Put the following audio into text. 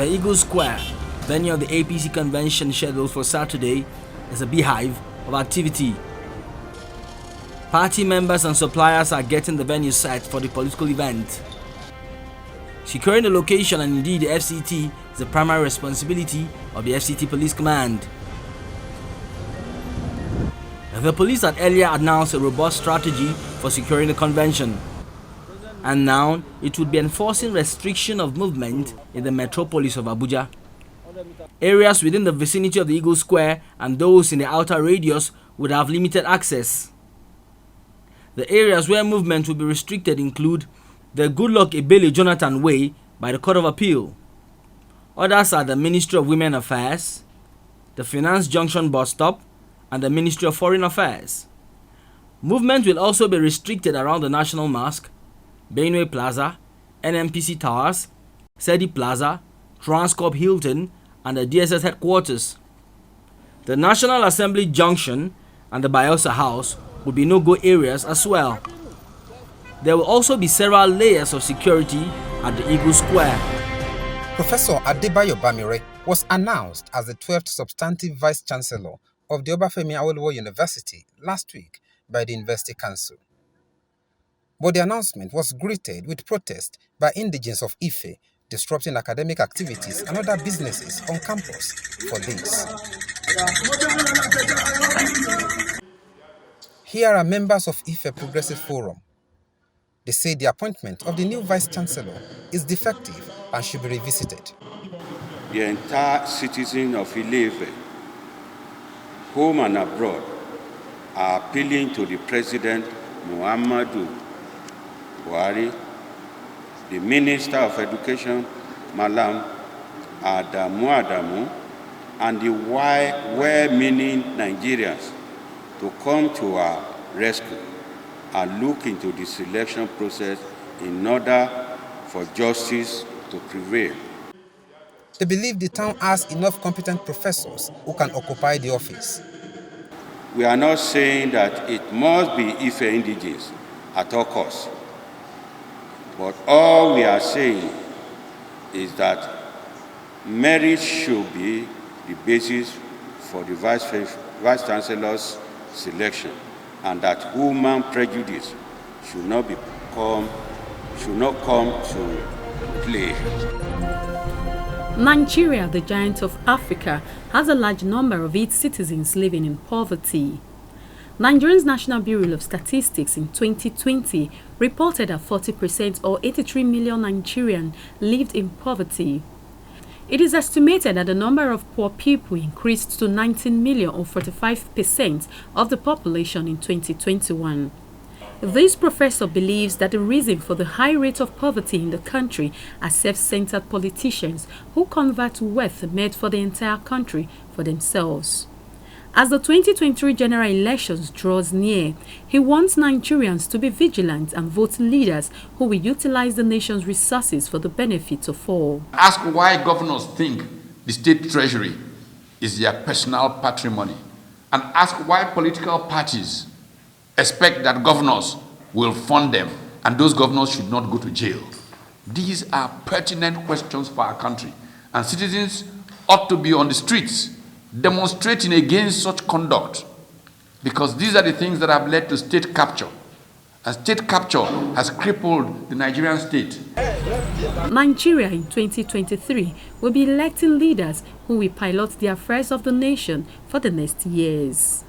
The Eagle Square, venue of the APC convention scheduled for Saturday, is a beehive of activity. Party members and suppliers are getting the venue set for the political event. Securing the location and indeed the FCT is the primary responsibility of the FCT Police Command. The police had earlier announced a robust strategy for securing the convention, and now it would be enforcing restriction of movement in the metropolis of Abuja. Areas within the vicinity of the Eagle Square and those in the outer radius would have limited access. The areas where movement will be restricted include the Goodluck Ebele Jonathan Way by the Court of Appeal. Others are the Ministry of Women Affairs, the Finance Junction Bus Stop, and the Ministry of Foreign Affairs. Movement will also be restricted around the National Mosque, Benue Plaza, NMPC Towers, Sedi Plaza, Transcorp Hilton, and the DSS headquarters. The National Assembly Junction and the Bayelsa House will be no-go areas as well. There will also be several layers of security at the Eagle Square. Professor Adebayo Bamire was announced as the 12th substantive Vice Chancellor of the Obafemi Awolowo University last week by the University Council. But the announcement was greeted with protest by indigents of Ife, disrupting academic activities and other businesses on campus for this. Here are members of Ife Progressive Forum. They say the appointment of the new Vice Chancellor is defective and should be revisited. The entire citizens of Ile-Ife, home and abroad, are appealing to the President Muhammadu Buhari, the Minister of Education, Malam Adamu, and the well-meaning Nigerians to come to our rescue and look into the selection process in order for justice to prevail. They believe the town has enough competent professors who can occupy the office. We are not saying that it must be Ife indigenes at all costs. But all we are saying is that merit should be the basis for the Vice Chancellor's selection, and that human prejudice should not come to play. Nigeria, the giant of Africa, has a large number of its citizens living in poverty. Nigeria's National Bureau of Statistics in 2020 reported that 40% or 83 million Nigerians lived in poverty. It is estimated that the number of poor people increased to 19 million or 45% of the population in 2021. This professor believes that the reason for the high rate of poverty in the country are self-centered politicians who convert wealth made for the entire country for themselves. As the 2023 general elections draws near, he wants Nigerians to be vigilant and vote leaders who will utilize the nation's resources for the benefit of all. Ask why governors think the state treasury is their personal patrimony, and ask why political parties expect that governors will fund them and those governors should not go to jail. These are pertinent questions for our country, and citizens ought to be on the streets demonstrating against such conduct, because these are the things that have led to state capture, and state capture has crippled the Nigerian state. Nigeria in 2023 will be electing leaders who will pilot the affairs of the nation for the next years.